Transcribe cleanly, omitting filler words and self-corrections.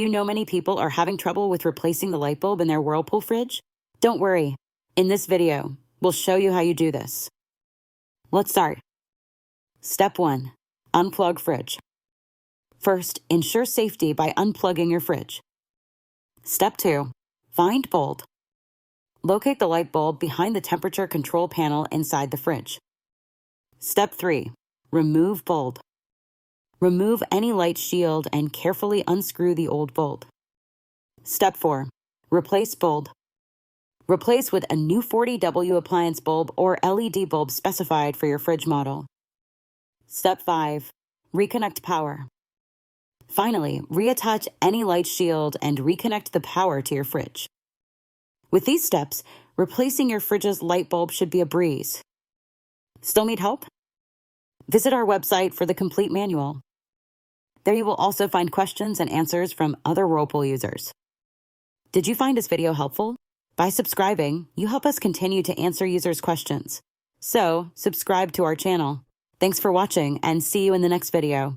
Do you know many people are having trouble with replacing the light bulb in their Whirlpool fridge? Don't worry. In this video, we'll show you how you do this. Let's start. Step 1. Unplug fridge. First, ensure safety by unplugging your fridge. Step 2. Find bulb. Locate the light bulb behind the temperature control panel inside the fridge. Step 3. Remove bulb. Remove any light shield and carefully unscrew the old bulb. Step 4. Replace bulb. Replace with a new 40W appliance bulb or LED bulb specified for your fridge model. Step 5. Reconnect power. Finally, reattach any light shield and reconnect the power to your fridge. With these steps, replacing your fridge's light bulb should be a breeze. Still need help? Visit our website for the complete manual. There you will also find questions and answers from other Whirlpool users. Did you find this video helpful? By subscribing, you help us continue to answer users' questions. So, subscribe to our channel. Thanks for watching and see you in the next video.